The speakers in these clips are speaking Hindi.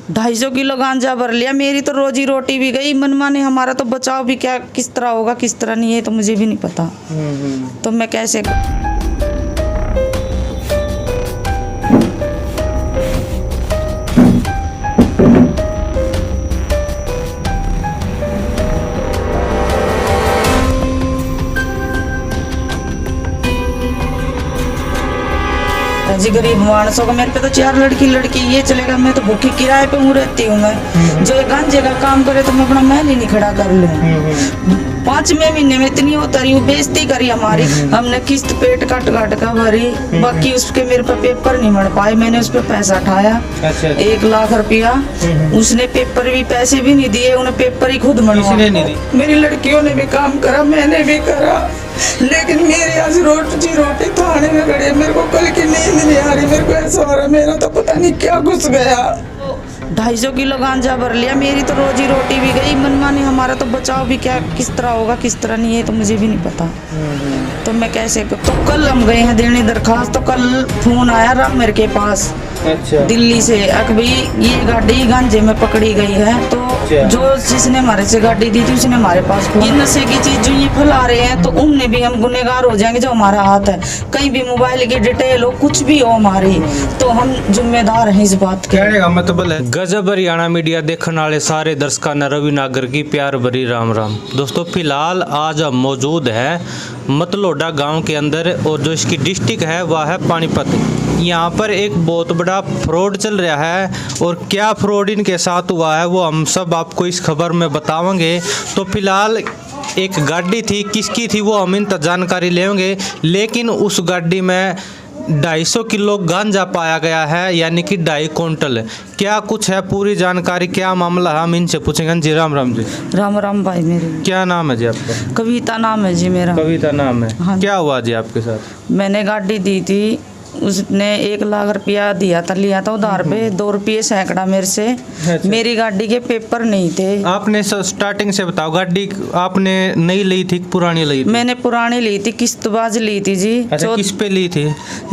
250 किलो गांजा भर लिया। मेरी तो रोजी रोटी भी गई, मनमाने हमारा तो बचाव भी क्या किस तरह होगा किस तरह नहीं है तो मुझे भी नहीं पता। तो मैं कैसे जी गरीब मानसों का, मेरे पे तो 4 लड़की ये चलेगा, मैं तो भूखी किराए पे हूँ रहती हूँ। मैं जो गांजे का काम करे तो मैं अपना महल ही नहीं खड़ा कर लूँ। 5वें महीने में इतनी उतरी बेइज्जती करी हमारी, हमने किस्त पेट काट का भरी, बाकी उसके मेरे पे पेपर नहीं बन पाए। मैंने उस पर पैसा उठाया 1 लाख रुपया, उसने पेपर भी पैसे भी नहीं दिए, उन्हें पेपर ही खुद बनवाए। मेरी लड़कियों ने भी काम करा, मैंने भी करा, लेकिन मेरे आज रोटी थाने में गड़े। मेरे को कल की नींद नहीं आ रही, मेरे को ऐसा हो रहा मेरा तो पता नहीं क्या घुस गया। 250 किलो गांजा भर लिया, मेरी तो रोजी रोटी भी गई, मनमाने हमारा तो बचाव भी क्या किस तरह होगा किस तरह नहीं है तो मुझे भी नहीं पता। तो मैं कैसे तो कल हम गए हैं देने दरखास्त, तो कल फोन आया राम मेरे के पास दिल्ली से, भाई ये गाड़ी गांजे में पकड़ी गई है। तो जो जिसने हमारे से गाड़ी दी थी उसने हमारे पास ये नशे की चीज जो ये फैला रहे हैं तो उनमें भी हम गुनहगार हो जाएंगे। जो हमारा हाथ है, कहीं भी मोबाइल की डिटेल हो कुछ भी हो हमारी, तो हम जिम्मेदार हैं इस बात के। मतलब गजब हरियाणा मीडिया देखने वाले सारे दर्शकों ने रवि नागर की प्यार भरी राम राम। दोस्तों फिलहाल आज हम मौजूद है मतलोडा गांव के अंदर, और जो इसकी डिस्ट्रिक्ट है वह है पानीपत। यहाँ पर एक बहुत बड़ा फ्रॉड चल रहा है, और क्या फ्रॉड इनके साथ हुआ है वो हम सब आपको इस खबर में बताएंगे। तो फिलहाल एक गाड़ी थी, किसकी थी वो हम इन तक जानकारी लेंगे, लेकिन उस गाड़ी में 250 किलो गांजा पाया गया है, यानी कि 2.5 क्विंटल। क्या कुछ है पूरी जानकारी, क्या मामला है, हम इनसे पूछेंगे। जी राम राम जी। राम राम भाई। मेरे क्या नाम है जी आपका? कविता नाम है जी मेरा। कविता नाम है। हाँ। क्या हुआ जी आपके साथ? मैंने गाड़ी दी थी, उसने 1 लाख रुपया दिया था, लिया था उधार पे, 2 रुपये सैकड़ा मेरे से। अच्छा। मेरी गाड़ी के पेपर नहीं थे। आपने स्टार्टिंग से बताओ, गाड़ी आपने नई ली थी पुरानी ली थी? मैंने पुरानी ली थी, किस्तबाज ली थी जी। अच्छा, किस पे ली थी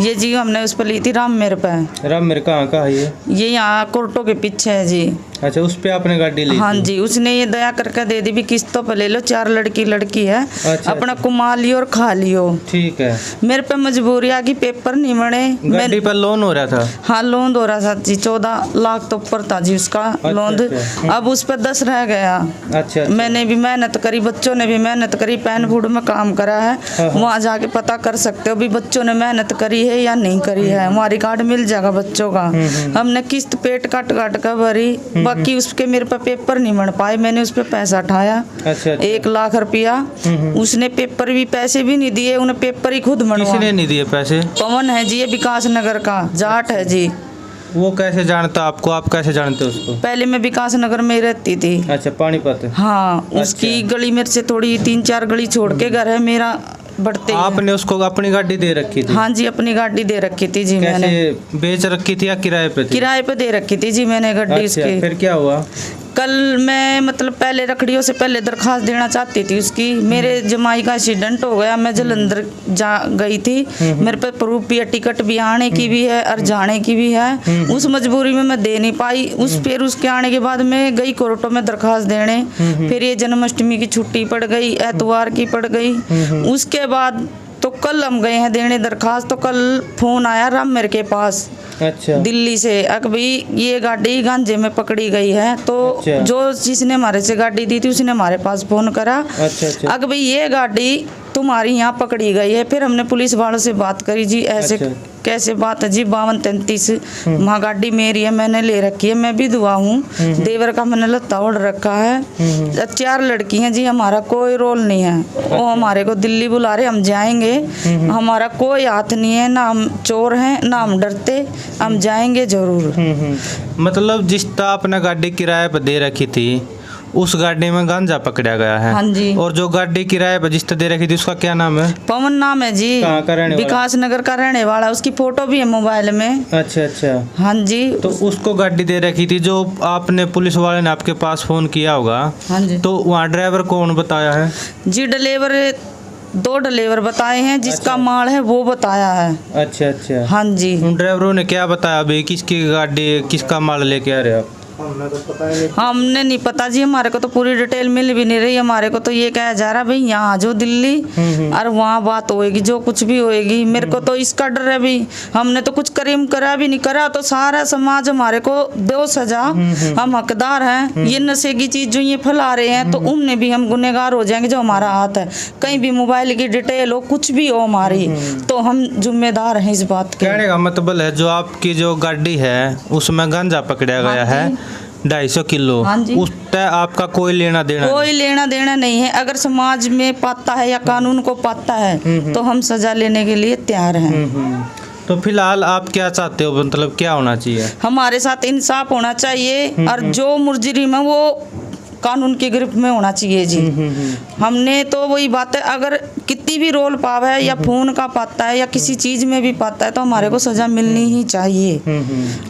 ये जी? हमने उस पर ली थी राम मेरे पे। राम मेरे कहाँ का है ये यहाँ कोर्टों के पीछे है जी। अच्छा, उस पे आपने गाड़ी ली? हाँ जी, उसने ये दया करके दे दी भी किस्तों पे ले लो, 4 लड़की है। अच्छा, अपना कुमा लियो और खा लियो। ठीक है। मेरे पे मजबूरी आ कि पेपर नहीं बने। गाड़ी पर लोन हो रहा था? हाँ लोन हो रहा था जी, 14 लाख तो ऊपर था जी उसका लोन। अब उस पर 10 रह गया। अच्छा। मैंने भी मेहनत करी, बच्चों ने भी मेहनत करी, पैन फूड में काम करा है। वहाँ जाके पता कर सकते हो भी बच्चों ने मेहनत करी है या नहीं करी है, वहाँ रिकॉर्ड मिल जाएगा बच्चों का। हमने किस्त पेट काट कर भरी, बाकी उसके मेरे पे पेपर नहीं बन पाए। मैंने उस पर पैसा उठाया 1 लाख रुपया, उसने पेपर भी पैसे भी नहीं दिए, उन्हें पेपर ही खुद बनवा। किसने नहीं दिए पैसे? पवन है जी, ये विकास नगर का जाट है जी। वो कैसे जानता आपको, आप कैसे जानते उसको? पहले मैं विकास नगर में रहती थी। अच्छा, पानीपत। हाँ, उसकी गली मेरे से थोड़ी 3-4 गली छोड़ के घर है मेरा। बढ़ते आपने उसको अपनी गाड़ी दे रखी थी? हाँ जी, अपनी गाड़ी दे रखी थी जी। कैसे मैंने बेच रखी थी या किराए पे थी? किराए पे दे रखी थी जी मैंने गाड़ी। अच्छा, उसकी फिर क्या हुआ? कल मैं मतलब पहले रखड़ियों से पहले दरखास्त देना चाहती थी उसकी। मेरे जमाई का एक्सीडेंट हो गया, मैं जलंधर जा गई थी, मेरे पे प्रूफ भी है, टिकट भी आने की भी है और जाने की भी है। उस मजबूरी में मैं दे नहीं पाई। फिर उसके आने के बाद मैं गई कोर्टों में दरखास्त देने। फिर ये जन्माष्टमी की छुट्टी पड़ गई, एतवार की पड़ गई। उसके बाद तो कल हम गए हैं देने दरखास्त, तो कल फोन आया राम मेरे के पास। अच्छा। दिल्ली से, भाई ये गाड़ी गांजे में पकड़ी गई है। तो जो जिसने हमारे से गाड़ी दी थी उसने हमारे पास फोन करा। अच्छा। भाई ये गाड़ी तुम्हारी यहाँ पकड़ी गई है। फिर हमने पुलिस वालों से बात करी जी, ऐसे कैसे बात है जी, 52-33 वहाँ गाड़ी मेरी है, मैंने ले रखी है, मैं भी दुआ हूँ, देवर का मैंने लत्ता ओढ़ रखा है। 4 लड़की हैं जी, हमारा कोई रोल नहीं है। वो हमारे को दिल्ली बुला रहे, हम जाएंगे, हमारा कोई हाथ नहीं है, ना हम चोर हैं ना हम डरते, हम जाएंगे जरूर। मतलब जिस तरह आपने गाड़ी किराए पर दे रखी थी उस गाड़ी में गांजा पकड़ा गया है? हाँ जी। और जो गाड़ी किराए पर जिस तरह दे रखी थी उसका क्या नाम है? पवन नाम है जी। कहाँ का रहने वाला? विकास नगर का रहने वाला, उसकी फोटो भी है मोबाइल में। अच्छा। हाँ जी। तो उसको गाड़ी दे रखी थी, जो आपने पुलिस वाले ने आपके पास फोन किया होगा। हाँ जी। तो वहाँ ड्राइवर कौन बताया है जी? ड्राइवर 2 ड्राइवर बताए हैं, जिसका माल है वो बताया है। अच्छा। हाँ जी। उन ड्राइवरों ने क्या बताया भाई, किसकी गाड़ी किसका माल लेके आ रहे हो आप? हमने नहीं पता जी, हमारे को तो पूरी डिटेल मिल भी नहीं रही। हमारे को तो ये कहा जा रहा भाई यहाँ आ जाओ दिल्ली और वहाँ बात होएगी, जो कुछ भी होएगी। मेरे को तो इसका डर है भी, हमने तो कुछ क्राइम करा भी नहीं, करा तो सारा समाज हमारे को दो सजा, हम हकदार हैं। ये नशे की चीज जो ये फैला रहे हैं तो उनमें भी हम गुनहगार हो जाएंगे। जो हमारा हाथ है, कहीं भी मोबाइल की डिटेल हो, कुछ भी हो हमारी, तो हम जिम्मेदार हैं इस बात के। कहने का मतलब है जो आपकी जो गाड़ी है उसमें गांजा पकड़ा गया है 250 किलो, हाँ जी। उस तय आपका कोई लेना देना कोई लेना देना नहीं है। अगर समाज में पाता है या कानून को पाता है तो हम सजा लेने के लिए तैयार हैं। तो फिलहाल आप क्या चाहते हो, मतलब क्या होना चाहिए? हमारे साथ इंसाफ होना चाहिए और जो मुजरिम है वो कानून की गिरफ्त में होना चाहिए जी। हमने तो वही बात है, अगर कितनी भी रोल पाव है या फोन का पाता है या किसी चीज में भी पाता है तो हमारे को सजा मिलनी ही चाहिए।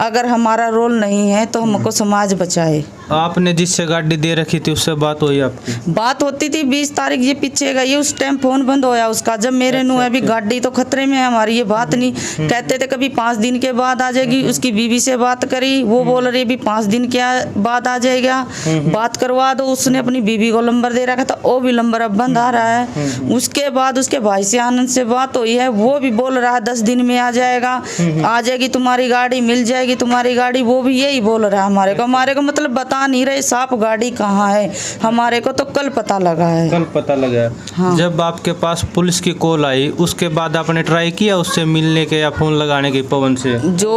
अगर हमारा रोल नहीं है तो हमको समाज बचाए। आपने जिससे गाड़ी दे रखी थी उससे बात हुई आपकी? बात होती थी 20 तारीख ये पीछे गई, उस टाइम फोन बंद होया उसका। जब मेरे नु अभी गाड़ी तो खतरे में है हमारी, ये बात नहीं कहते थे कभी 5 दिन के बाद आ जाएगी। उसकी बीवी से बात करी, वो बोल रही भी 5 दिन के बाद आ जाएगा, बात करवा दो। उसने अपनी बीवी को नंबर दे रखा था, वो भी नंबर अब बंद आ रहा है। उसके बाद उसके भाई से आनंद से बात हुई है, वो भी बोल रहा है 10 दिन में आ जाएगा, आ जाएगी तुम्हारी गाड़ी, मिल जाएगी तुम्हारी गाड़ी। वो भी यही बोल रहा है हमारे को मतलब बता नहीं रहे साफ गाड़ी कहाँ है। हमारे को तो कल पता लगा है। कल पता लगा? हाँ। जब आपके पास पुलिस की कॉल आई उसके बाद आपने ट्राई किया उससे मिलने के या फोन लगाने की पवन से? जो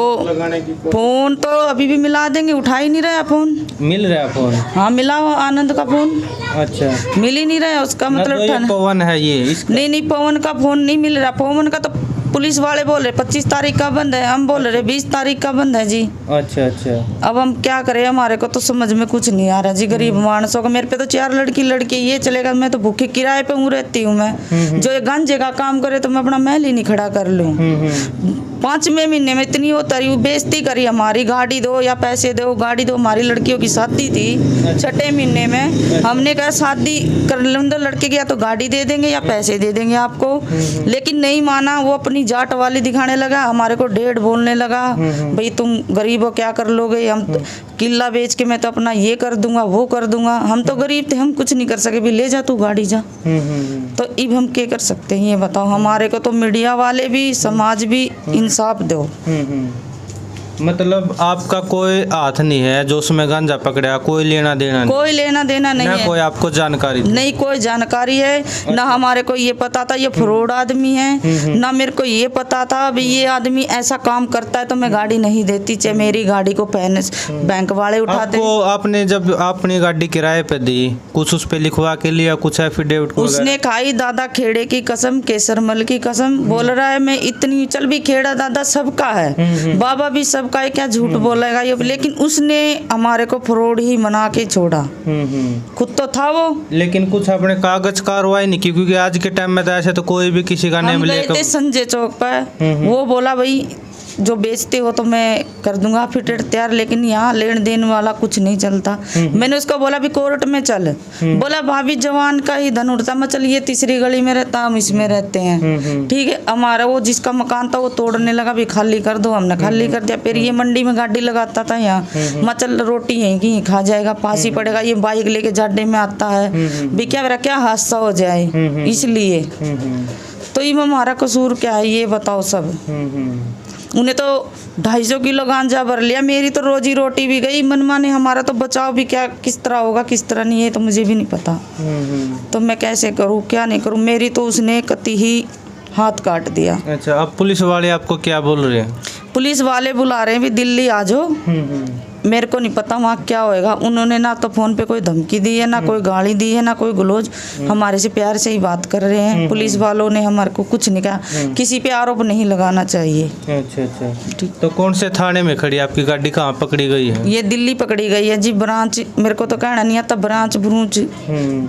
फोन तो अभी भी मिला देंगे, उठा ही नहीं रहा फोन। मिल रहा है फोन? हाँ मिला आनंद का फोन। अच्छा, मिल ही नहीं रहा है उसका मतलब तो ये पवन है ये नहीं पवन का फोन नहीं मिल रहा। पवन का तो पुलिस वाले बोल रहे 25 तारीख का बंद है, हम बोल रहे 20 तारीख का बंद है जी। अच्छा अच्छा। अब हम क्या करें, हमारे को तो समझ में कुछ नहीं आ रहा जी। गरीब मानसों का, मेरे पे तो 4 लड़की ये चलेगा, मैं तो भूखे किराए पे हूँ रहती हूँ मैं। जो ये गांजे का काम करे तो मैं अपना महल ही नहीं खड़ा कर लूँ। 5वें महीने में इतनी होता रही, बेइज्जती करी हमारी, गाड़ी दो या पैसे दो, गाड़ी दो। हमारी लड़कियों की शादी थी 6ठे महीने में, हमने कहा शादी कर लो लड़के की, या तो गाड़ी दे देंगे या पैसे दे देंगे आपको। लेकिन नहीं माना, वो अपनी जाट वाली दिखाने लगा, हमारे को डेढ़ बोलने लगा। भाई तुम गरीब हो क्या कर लोगे, हम किला बेच के मैं तो अपना ये कर दूंगा वो कर दूंगा। हम तो गरीब थे, हम कुछ नहीं कर सके। भी ले जा तू गाड़ी जा। तो अब हम क्या कर सकते हैं ये बताओ। हमारे को तो मीडिया वाले भी समाज भी इंसाफ दो। मतलब आपका कोई हाथ नहीं है जो उसमें गांजा पकड़ा, कोई लेना देना नहीं? कोई लेना देना नहीं है। कोई आपको जानकारी नहीं, कोई जानकारी है ना। हमारे को ये पता था ये फ्रॉड आदमी है, ना मेरे को ये पता था भी ये आदमी ऐसा काम करता है तो मैं गाड़ी नहीं देती, चाहे मेरी गाड़ी को बैंक वाले उठाते। आपने जब अपनी गाड़ी किराए पे दी कुछ उस पे लिखवा के लिया, कुछ एफिडेविट? उसने खाई दादा खेड़े की कसम, केसरमल की कसम। बोल रहा है मैं इतनी, चल भी खेड़ा दादा सबका है, बाबा भी सबका है, क्या झूठ बोलेगा ये। लेकिन उसने हमारे को फ्रॉड ही मना के छोड़ा। खुद तो था वो, लेकिन कुछ अपने कागज कार्रवाई नहीं की, क्योंकि आज के टाइम में तो ऐसे तो कोई भी किसी का नेम लेकर। संजय चौक पर वो बोला भाई जो बेचते हो तो मैं कर दूंगा फिटेड तैयार, लेकिन यहाँ लेन देन वाला कुछ नहीं चलता। मैंने उसको बोला भी कोर्ट में चल। बोला भाभी जवान का ही धन उड़ता। मैं चल ये 3री गली में रहता, हम इसमें रहते हैं, ठीक है। हमारा वो जिसका मकान था वो तोड़ने लगा, भी खाली कर दो। हमने खाली कर दिया। फिर ये मंडी में गाड़ी लगाता था यहाँ, मैं चल रोटी यहीं की खा जाएगा, पास ही पड़ेगा। ये बाइक लेके जाडे में आता है, भी क्या हादसा हो जाए, इसलिए। तो ये हमारा कसूर क्या है ये बताओ सब। उन्हें तो 250 किलो गांजा भर लिया, मेरी तो रोजी रोटी भी गई। मनमाने हमारा तो बचाव भी क्या किस तरह होगा किस तरह नहीं है तो मुझे भी नहीं पता। तो मैं कैसे करूँ क्या नहीं करूँ। मेरी तो उसने कति ही हाथ काट दिया। अच्छा, अब पुलिस वाले आपको क्या बोल रहे हैं? पुलिस वाले बुला रहे हैं भी दिल्ली आ जाओ। मेरे को नहीं पता वहाँ क्या होएगा। उन्होंने ना तो फोन पे कोई धमकी दी है, ना कोई गाली दी है, ना कोई गलोज। हमारे से प्यार से ही बात कर रहे हैं। पुलिस वालों ने हमारे को कुछ नहीं कहा। किसी पे आरोप नहीं लगाना चाहिए। अच्छा अच्छा। तो कौन से थाने में खड़ी आपकी गाड़ी, कहाँ पकड़ी गई है? ये दिल्ली पकड़ी गई है जी, ब्रांच। मेरे को तो कहना नहीं आता, ब्रांच ब्रूंच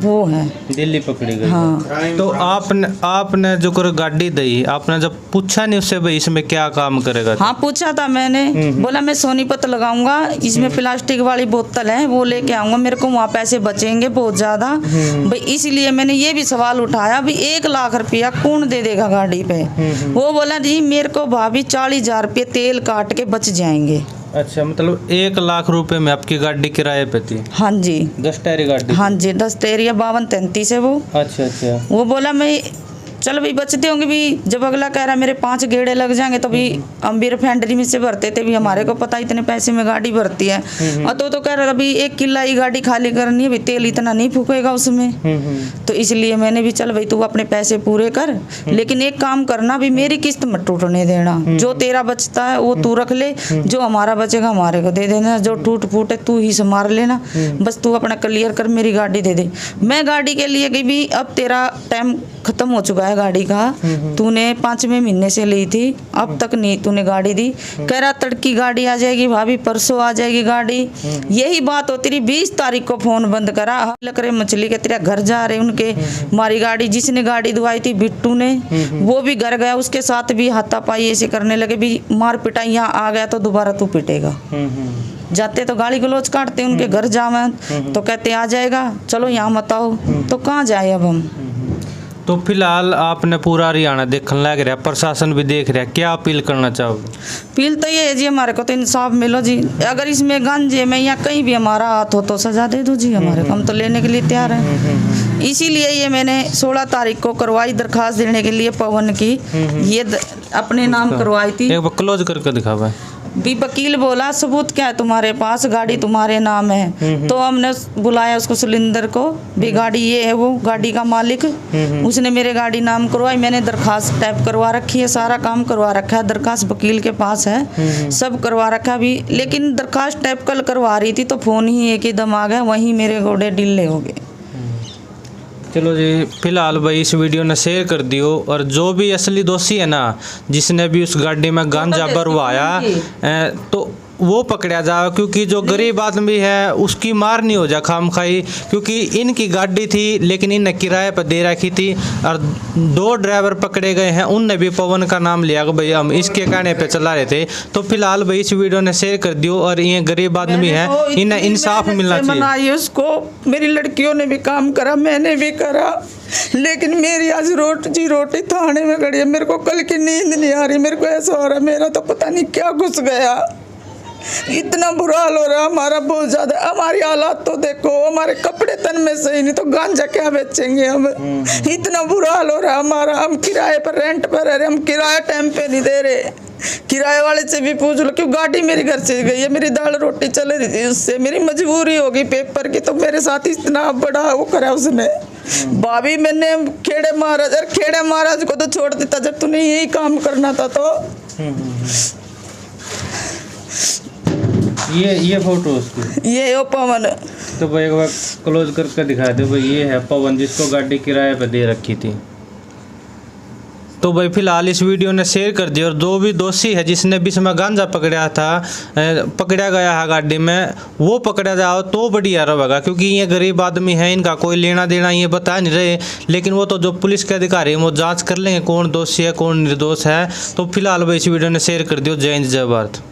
वो है, दिल्ली पकड़ी गई। हाँ। तो आपने जो कर गाड़ी दी, आपने जब पूछा नहीं उससे भाई इसमें क्या काम करेगा? हाँ पूछा था मैंने। बोला मैं सोनीपत लगाऊंगा, इसमें प्लास्टिक वाली बोतल है वो लेके आऊंगा, मेरे को वहाँ पैसे बचेंगे बहुत ज्यादा भाई। इसलिए मैंने ये भी सवाल उठाया भी 1 लाख रुपया कौन दे देगा गाड़ी पे। वो बोला जी मेरे को भाभी 40,000 रुपये तेल काट के बच जाएंगे। अच्छा, मतलब 1 लाख रुपए में आपकी गाड़ी किराए पे थी? हाँ जी। 10 टायरी गाड़ी? हाँ जी, 10 तेरिया 52-33 है वो। अच्छा अच्छा। वो बोला मैं चल भाई बचते होंगे भी, जब अगला कह रहा मेरे 5 गेड़े लग जाएंगे तो भी हम भी रिफाइनरी में से भरते थे भी, हमारे को पता इतने पैसे में गाड़ी भरती है। और तो कह रहा था भी 1 किला ही गाड़ी खाली करनी है, भी तेल इतना नहीं फूकेगा उसमें। तो इसलिए मैंने भी चल भाई तू अपने पैसे पूरे कर, लेकिन एक काम करना भी मेरी किस्त मत टूटने देना, जो तेरा बचता है वो तू रख ले, जो हमारा बचेगा हमारे को दे देना, जो टूट फूटे तू ही संभाल लेना, बस तू अपना क्लियर कर, मेरी गाड़ी दे दे। मैं गाड़ी के लिए गई भी, अब तेरा टाइम खत्म हो चुका है गाड़ी का, तूने 5वें महीने से ली थी, अब तक नहीं तूने गाड़ी दी। कह रहा तड़की गाड़ी आ जाएगी भाभी, परसों आ जाएगी गाड़ी। यही बात होती रही, 20 तारीख को फोन बंद करा, लग रहे मछली के तेरा घर जा रहे उनके, हमारी गाड़ी जिसने गाड़ी दुआई थी बिट्टू ने, वो भी घर गया, उसके साथ भी हाथापाई ऐसे करने लगे भी, मार पिटाई यहाँ आ गया तो दोबारा तू पिटेगा। जाते तो गाली गलोच काटते, उनके घर जावे तो कहते आ जाएगा, चलो यहाँ मत आओ, तो कहाँ जाए अब हम। तो फिलहाल आपने पूरा हरियाणा देखने लग रहा, प्रशासन भी देख रहा, क्या अपील करना चाहोगे? अपील तो ये है जी, हमारे को तो इंसाफ मिलो जी, अगर इसमें गांजे में या कहीं भी हमारा हाथ हो तो सजा दे दो जी हमारे को, हम तो लेने के लिए तैयार हैं। इसीलिए ये मैंने 16 तारीख को करवाई दरखास्त देने के लिए पवन की, ये अपने नाम करवाई थी। एक बार क्लोज करके दिखावा। भी वकील बोला सबूत क्या है तुम्हारे पास, गाड़ी तुम्हारे नाम है। तो हमने बुलाया उसको सुलिंदर को, भी गाड़ी ये है, वो गाड़ी का मालिक, उसने मेरे गाड़ी नाम करवाई, मैंने दरखास्त टाइप करवा रखी है, सारा काम करवा रखा है, दरखास्त वकील के पास है, सब करवा रखा भी। लेकिन दरखास्त टाइप कल करवा रही थी तो फोन ही एक ही दम आ गया, वहीं मेरे घोड़े डिल्ले हो गए। चलो जी, फिलहाल भाई इस वीडियो ने शेयर कर दियो, और जो भी असली दोषी है ना, जिसने भी उस गाड़ी में गांजा भरवाया तो वो पकड़ा जाए, क्योंकि जो गरीब आदमी है उसकी मार नहीं हो जा खाम खाई, क्योंकि इनकी गाड़ी थी लेकिन इनने किराए पर दे रखी थी, और 2 ड्राइवर पकड़े गए हैं, उनने भी पवन का नाम लिया कि भाई हम इसके कहने पे चला रहे थे। तो फिलहाल भाई इस वीडियो ने शेयर कर दियो, और ये गरीब आदमी है, इन्हें इंसाफ मिलना चाहिए। उसको मेरी लड़कियों ने भी काम करा, मैंने भी करा, लेकिन मेरी आज रोटी थाने में गड़ी है, मेरे को कल की नींद नहीं आ रही, मेरे को ऐसा हो रहा है मेरा तो पता नहीं क्या घुस गया, इतना बुरा हाल हो रहा है हमारा, बहुत ज्यादा। हमारी हालात तो देखो, हमारे कपड़े तन में सही नहीं तो गांजा क्या बेचेंगे हम, इतना बुरा हाल हो रहा है हमारा। हम किराए पर रेंट पर रह रहे, हम किराया टाइम पे नहीं दे रहे, किराए वाले से भी पूछ लो, क्यों गाड़ी मेरी घर से गई है, मेरी दाल रोटी चल रही थी उससे, मेरी मजबूरी होगी पेपर की, तो मेरे साथ इतना बड़ा वो करा उसने। भाभी मैंने खेड़े महाराज को तो छोड़ देता जब तूने यही काम करना था। तो ये फोटो उसकी, ये ओ पवन। तो भाई एक बार क्लोज करके दिखा दो भाई, ये है पवन जिसको गाड़ी किराए पे दे रखी थी। तो भाई फिलहाल इस वीडियो ने शेयर कर दिया, और जो भी दोषी है जिसने भी इसमें गांजा पकड़ा गया है गाड़ी में, वो पकड़ा जाओ तो बढ़िया रहेगा, क्योंकि ये गरीब आदमी है, इनका कोई लेना देना ये बता नहीं रहे। लेकिन वो तो जो पुलिस के अधिकारी हैं वो जांच कर लेंगे कौन दोषी है कौन निर्दोष है। तो फिलहाल भाई इस वीडियो ने शेयर कर दियो। जय हिंद जय भारत।